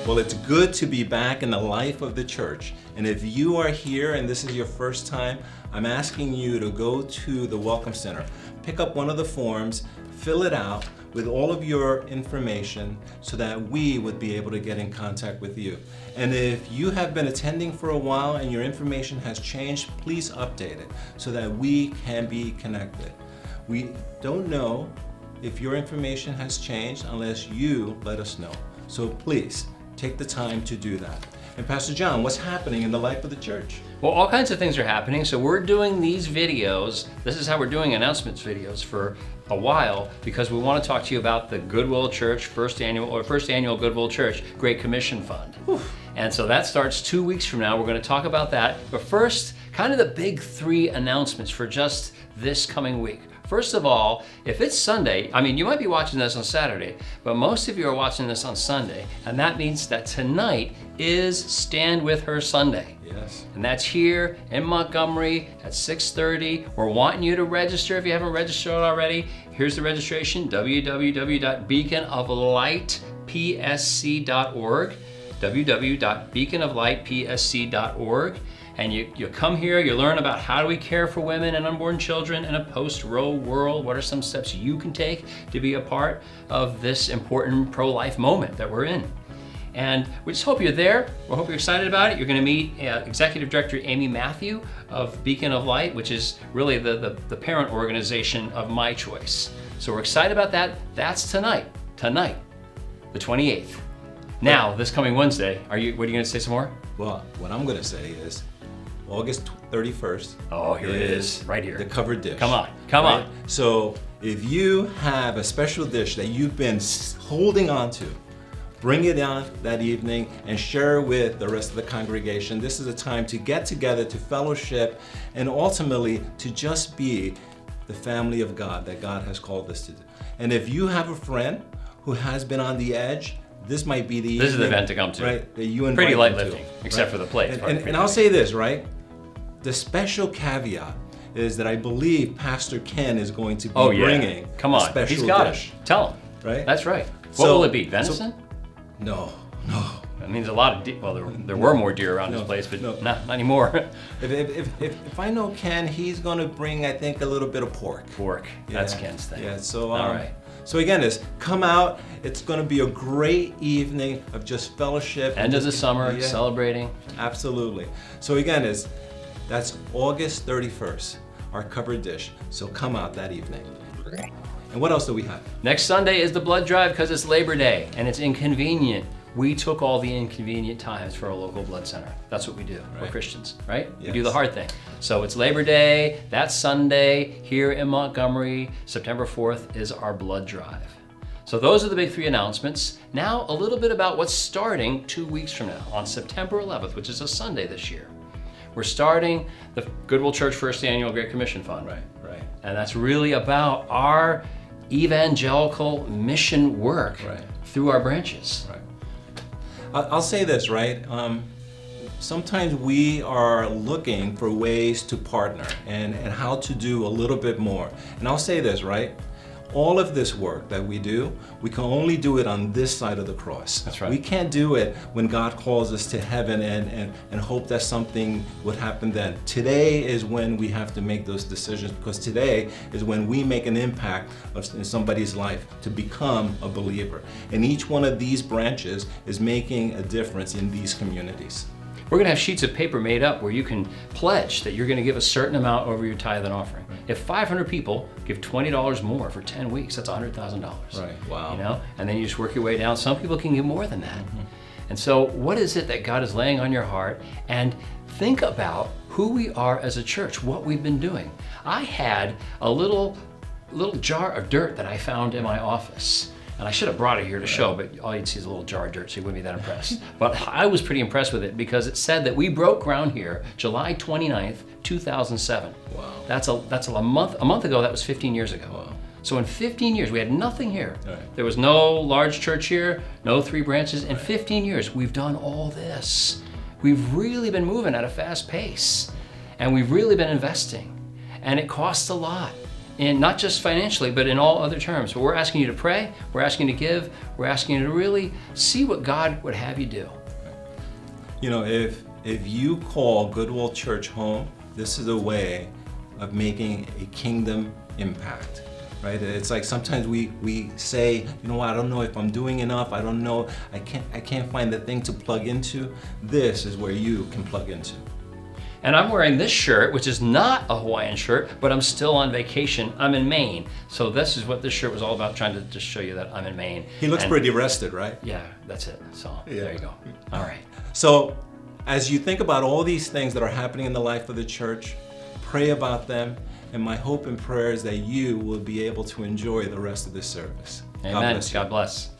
Well, it's good to be back in the life of the church. And if you are here and this is your first time, I'm asking you to go to the Welcome Center, pick up one of the forms, fill it out with all of your information so that we would be able to get in contact with you. And if you have been attending for a while and your information has changed, please update it so that we can be connected. We don't know if your information has changed unless you let us know. So please, take the time to do that. And Pastor John, what's happening in the life of the church? Well, all kinds of things are happening. So we're doing these videos. This is how we're doing announcements videos for a while, because we want to talk to you about the Goodwill Church first annual Goodwill Church Great Commission Fund. Whew. And so that starts 2 weeks from now. We're going to talk about that. But first, kind of the big three announcements for just this coming week. First of all, if it's Sunday, I mean, you might be watching this on Saturday, but most of you are watching this on Sunday, and that means that tonight is Stand With Her Sunday. Yes. And that's here in Montgomery at 6:30. We're wanting you to register if you haven't registered already. Here's the registration, www.beaconoflightpsc.org, www.beaconoflightpsc.org. And you come here, you learn about how do we care for women and unborn children in a post-Roe world. What are some steps you can take to be a part of this important pro-life moment that we're in? And we just hope you're there. We hope you're excited about it. You're going to meet Executive Director Amy Matthew of Beacon of Light, which is really the parent organization of My Choice. So we're excited about that. That's tonight, the 28th. Now, this coming Wednesday, what are you going to say some more? Well, what I'm going to say is August 31st. Oh, here it is, right here. The covered dish. Come on. So if you have a special dish that you've been holding on to, bring it on that evening and share with the rest of the congregation. This is a time to get together, to fellowship, and ultimately to just be the family of God that God has called us to do. And if you have a friend who has been on the edge, this might be the evening. This is the event to come to. Right, that you invite Pretty light them lifting, to, except right? for the plate. And I'll say this, right? The special caveat is that I believe Pastor Ken is going to be bringing Come on. a special He's got dish. it. Tell him. Right? That's right. What will it be? Venison? No. That means a lot of deer. Well, there were more deer around this place, but not anymore. If I know Ken, he's going to bring, I think, a little bit of pork. Pork. Yeah. That's Ken's thing. Yeah. So all right. So again, come out. It's going to be a great evening of just fellowship. End of the summer, celebrating. Absolutely. So again, that's August 31st, our covered dish. So come out that evening. And what else do we have? Next Sunday is the blood drive because it's Labor Day and it's inconvenient. We took all the inconvenient times for our local blood center. That's what we do. We're Christians, right? Yes. We do the hard thing. So it's Labor Day, that's Sunday here in Montgomery. September 4th is our blood drive. So those are the big three announcements. Now a little bit about what's starting 2 weeks from now on September 11th, which is a Sunday this year. We're starting the Goodwill Church First Annual Great Commission Fund. Right. And that's really about our evangelical mission work through our branches. Right. I'll say this, right? Sometimes we are looking for ways to partner and how to do a little bit more. And I'll say this, right? All of this work that we do, we can only do it on this side of the cross. That's right. We can't do it when God calls us to heaven and hope that something would happen then. Today is when we have to make those decisions, because today is when we make an impact in somebody's life to become a believer. And each one of these branches is making a difference in these communities. We're going to have sheets of paper made up where you can pledge that you're going to give a certain amount over your tithe and offering. If 500 people give $20 more for 10 weeks, that's $100,000. Right. Wow. You know, and then you just work your way down. Some people can give more than that. And so, what is it that God is laying on your heart? And think about who we are as a church, what we've been doing. I had a little jar of dirt that I found in my office. And I should have brought it here to show, but all you'd see is a little jar of dirt, so you wouldn't be that impressed. But I was pretty impressed with it because it said that we broke ground here July 29th, 2007. Wow. That's a month ago, that was 15 years ago. Wow. So in 15 years, we had nothing here. Right. There was no large church here, no 3 branches. In 15 years, we've done all this. We've really been moving at a fast pace, and we've really been investing. And it costs a lot. and not just financially, but in all other terms. But we're asking you to pray, we're asking you to give, we're asking you to really see what God would have you do. You know, if you call Goodwill Church home, this is a way of making a kingdom impact, right? It's like sometimes we say, you know what, I don't know if I'm doing enough, I don't know, I can't find the thing to plug into. This is where you can plug into. And I'm wearing this shirt, which is not a Hawaiian shirt, but I'm still on vacation. I'm in Maine. So this is what this shirt was all about, trying to just show you that I'm in Maine. He looks pretty rested, right? Yeah, that's it. So Yeah. There you go. All right. So as you think about all these things that are happening in the life of the church, pray about them. And my hope and prayer is that you will be able to enjoy the rest of this service. Amen. God bless you. God bless.